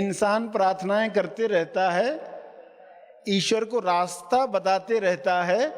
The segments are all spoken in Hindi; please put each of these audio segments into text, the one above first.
इंसान प्रार्थनाएं करते रहता है, ईश्वर को रास्ता बताते रहता है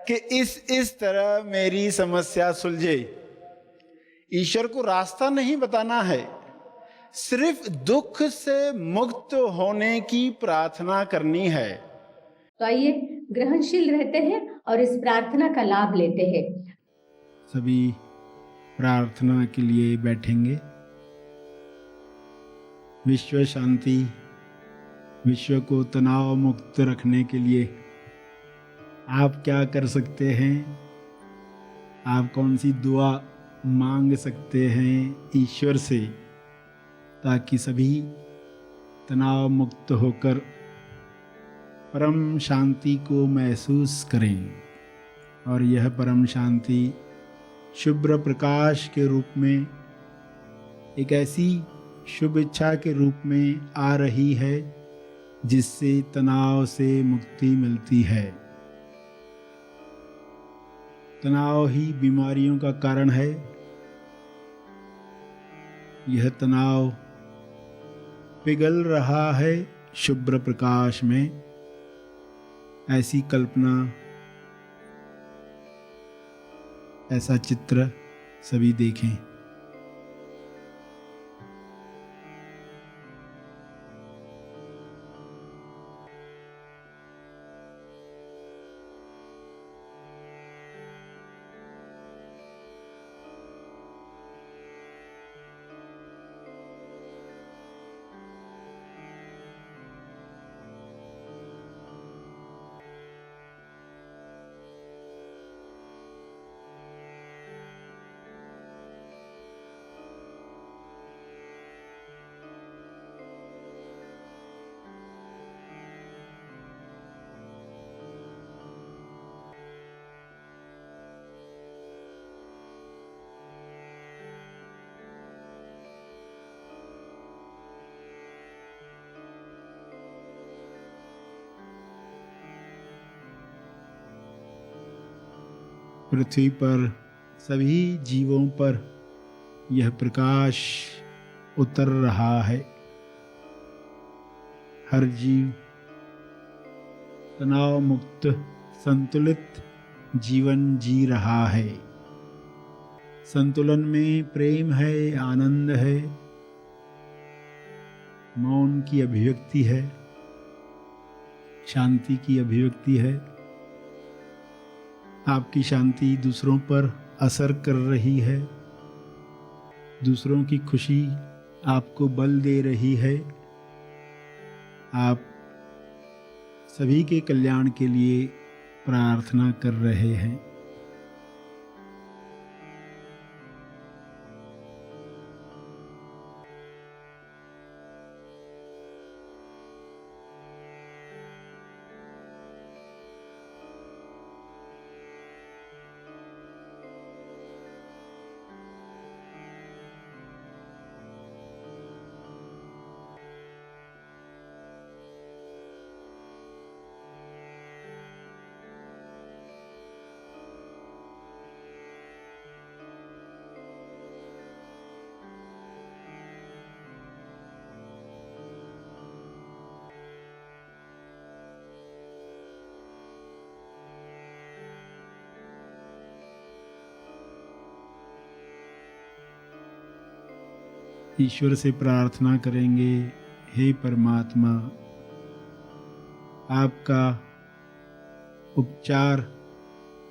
कि इस तरह मेरी समस्या सुलझे। ईश्वर को रास्ता नहीं बताना है, सिर्फ दुख से मुक्त होने की प्रार्थना करनी है। तो आइए ग्रहणशील रहते हैं और इस प्रार्थना का लाभ लेते हैं। सभी प्रार्थना के लिए बैठेंगे। विश्व शांति, विश्व को तनाव मुक्त रखने के लिए आप क्या कर सकते हैं? आप कौन सी दुआ मांग सकते हैं ईश्वर से, ताकि सभी तनाव मुक्त होकर परम शांति को महसूस करें। और यह परम शांति शुभ्र प्रकाश के रूप में, एक ऐसी शुभ इच्छा के रूप में आ रही है जिससे तनाव से मुक्ति मिलती है। तनाव ही बीमारियों का कारण है। यह तनाव पिघल रहा है शुभ्र प्रकाश में। ऐसी कल्पना, ऐसा चित्र सभी देखें। पृथ्वी पर सभी जीवों पर यह प्रकाश उतर रहा है। हर जीव तनाव मुक्त संतुलित जीवन जी रहा है। संतुलन में प्रेम है, आनंद है, मौन की अभिव्यक्ति है, शांति की अभिव्यक्ति है। आपकी शांति दूसरों पर असर कर रही है। दूसरों की खुशी आपको बल दे रही है। आप सभी के कल्याण के लिए प्रार्थना कर रहे हैं। ईश्वर से प्रार्थना करेंगे, हे परमात्मा, आपका उपचार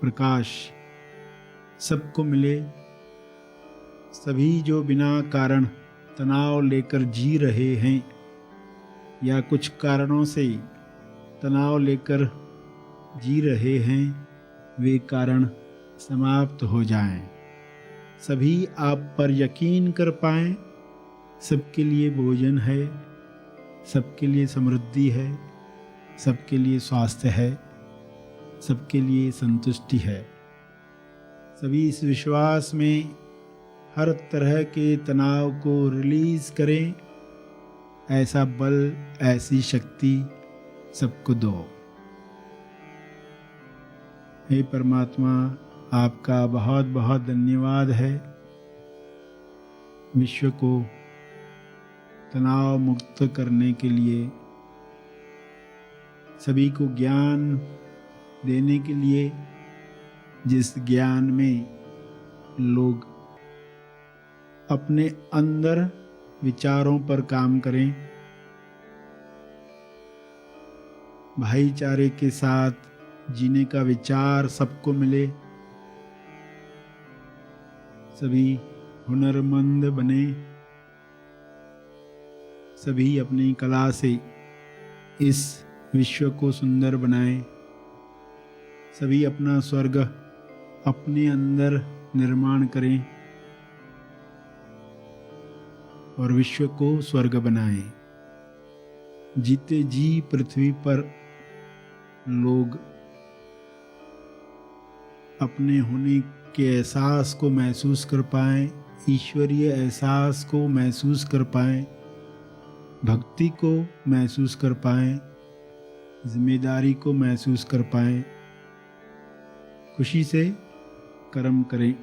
प्रकाश सबको मिले। सभी जो बिना कारण तनाव लेकर जी रहे हैं या कुछ कारणों से तनाव लेकर जी रहे हैं, वे कारण समाप्त हो जाएं। सभी आप पर यकीन कर पाएं। सबके लिए भोजन है, सबके लिए समृद्धि है, सबके लिए स्वास्थ्य है, सबके लिए संतुष्टि है। सभी इस विश्वास में हर तरह के तनाव को रिलीज करें। ऐसा बल, ऐसी शक्ति सबको दो। हे परमात्मा, आपका बहुत बहुत धन्यवाद है। विश्व को तनाव मुक्त करने के लिए, सभी को ज्ञान देने के लिए, जिस ज्ञान में लोग अपने अंदर विचारों पर काम करें, भाईचारे के साथ जीने का विचार सबको मिले, सभी हुनरमंद बने, सभी अपनी कला से इस विश्व को सुंदर बनाएं, सभी अपना स्वर्ग अपने अंदर निर्माण करें और विश्व को स्वर्ग बनाएं। जीते जी पृथ्वी पर लोग अपने होने के एहसास को महसूस कर पाएं, ईश्वरीय एहसास को महसूस कर पाएं, भक्ति को महसूस कर पाएं, जिम्मेदारी को महसूस कर पाएं, खुशी से कर्म करें।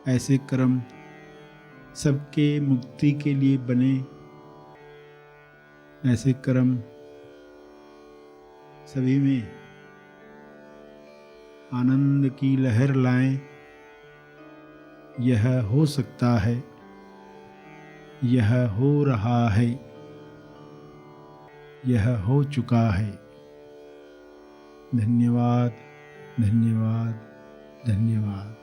ऐसे कर्म सबके मुक्ति के लिए बने, ऐसे कर्म सभी में आनंद की लहर लाएं। यह हो सकता है, यह हो रहा है, यह हो चुका है। धन्यवाद, धन्यवाद, धन्यवाद।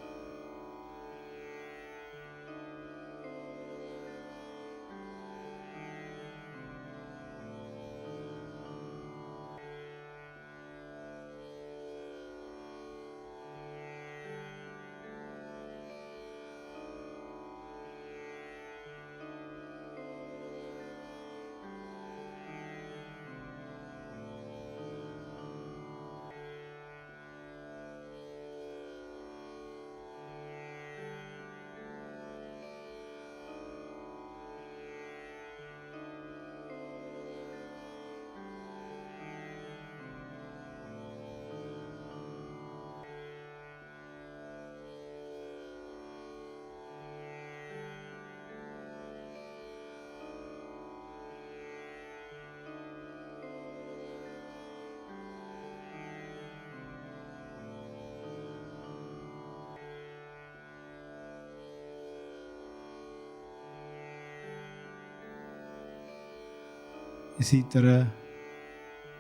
इसी तरह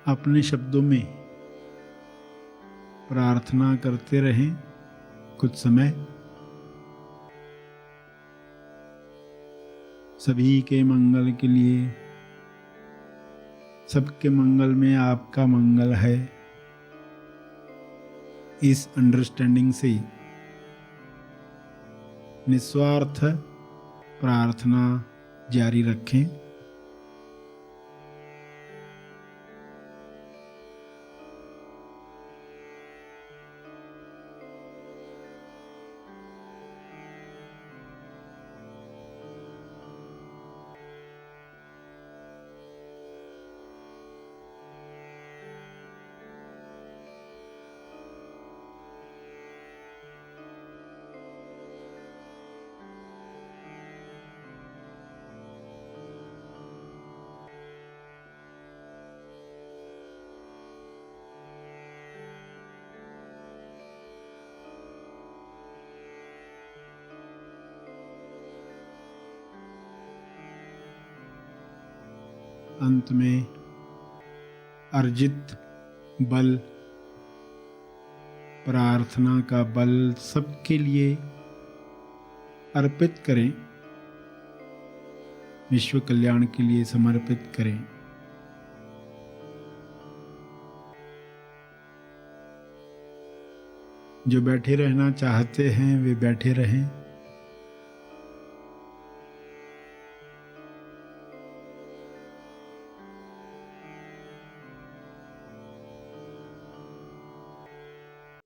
अपने शब्दों में प्रार्थना करते रहें कुछ समय। सभी के मंगल के लिए, सबके मंगल में आपका मंगल है, इस अंडरस्टैंडिंग से निस्वार्थ प्रार्थना जारी रखें। अंत में अर्जित बल, प्रार्थना का बल सबके लिए अर्पित करें, विश्व कल्याण के लिए समर्पित करें। जो बैठे रहना चाहते हैं वे बैठे रहें।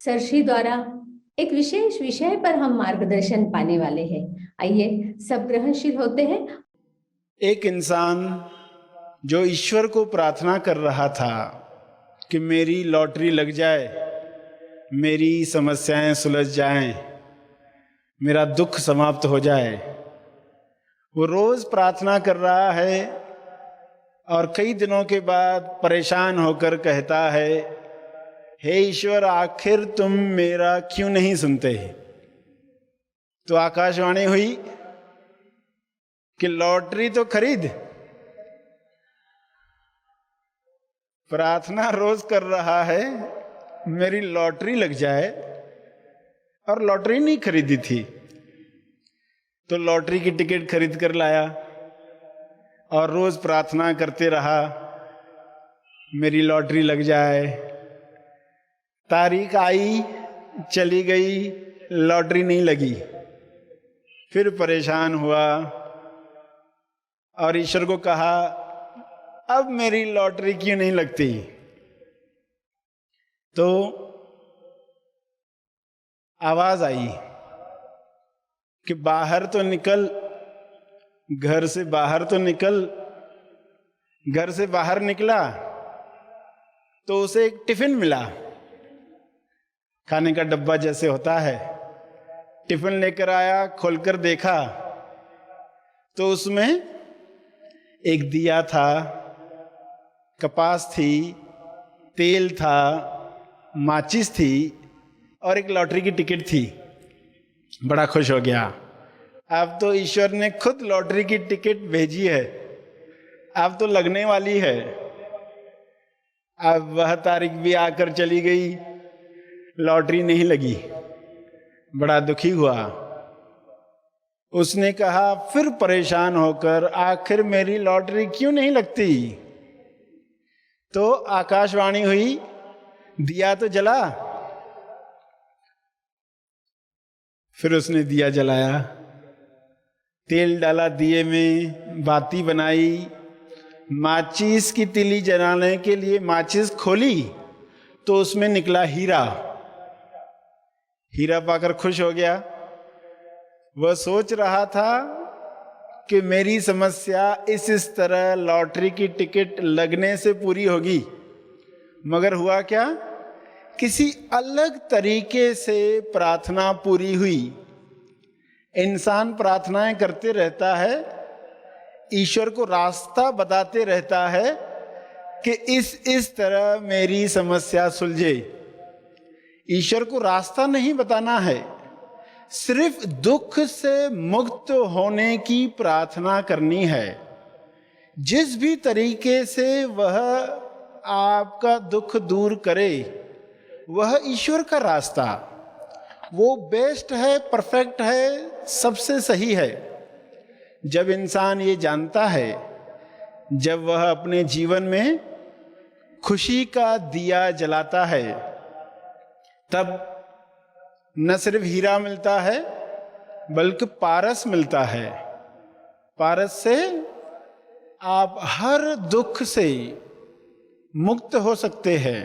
सरश्री द्वारा एक विशेष विषय पर हम मार्गदर्शन पाने वाले हैं। आइए सब ग्रहणशील होते हैं। एक इंसान जो ईश्वर को प्रार्थना कर रहा था कि मेरी लॉटरी लग जाए, मेरी समस्याएं सुलझ जाएं, मेरा दुख समाप्त हो जाए, वो रोज प्रार्थना कर रहा है और कई दिनों के बाद परेशान होकर कहता है, हे ईश्वर, आखिर तुम मेरा क्यों नहीं सुनते? तो आकाशवाणी हुई कि लॉटरी तो खरीद। प्रार्थना रोज कर रहा है, मेरी लॉटरी लग जाए, और लॉटरी नहीं खरीदी थी। तो लॉटरी की टिकट खरीद कर लाया और रोज प्रार्थना करते रहा, मेरी लॉटरी लग जाए। तारीख आई, चली गई, लॉटरी नहीं लगी। फिर परेशान हुआ और ईश्वर को कहा, अब मेरी लॉटरी क्यों नहीं लगती? तो आवाज आई कि बाहर तो निकल, घर से बाहर तो निकल। घर से बाहर निकला तो उसे एक टिफिन मिला, खाने का डब्बा जैसे होता है। टिफिन लेकर आया, खोलकर देखा तो उसमें एक दिया था, कपास थी, तेल था, माचिस थी और एक लॉटरी की टिकट थी। बड़ा खुश हो गया। अब तो ईश्वर ने खुद लॉटरी की टिकट भेजी है, अब तो लगने वाली है। अब वह तारीख भी आकर चली गई, लॉटरी नहीं लगी। बड़ा दुखी हुआ। उसने कहा फिर परेशान होकर, आखिर मेरी लॉटरी क्यों नहीं लगती? तो आकाशवाणी हुई, दिया तो जला। फिर उसने दिया जलाया, तेल डाला दिए में, बाती बनाई, माचिस की तिली जलाने के लिए माचिस खोली तो उसमें निकला हीरा। हीरा पाकर खुश हो गया। वह सोच रहा था कि मेरी समस्या इस तरह लॉटरी की टिकट लगने से पूरी होगी, मगर हुआ क्या? किसी अलग तरीके से प्रार्थना पूरी हुई। इंसान प्रार्थनाएं करते रहता है, ईश्वर को रास्ता बताते रहता है कि इस तरह मेरी समस्या सुलझे। ईश्वर को रास्ता नहीं बताना है, सिर्फ दुख से मुक्त होने की प्रार्थना करनी है। जिस भी तरीके से वह आपका दुख दूर करे, वह ईश्वर का रास्ता, वो बेस्ट है, परफेक्ट है, सबसे सही है। जब इंसान ये जानता है, जब वह अपने जीवन में खुशी का दिया जलाता है, तब न सिर्फ हीरा मिलता है बल्कि पारस मिलता है। पारस से आप हर दुख से मुक्त हो सकते हैं।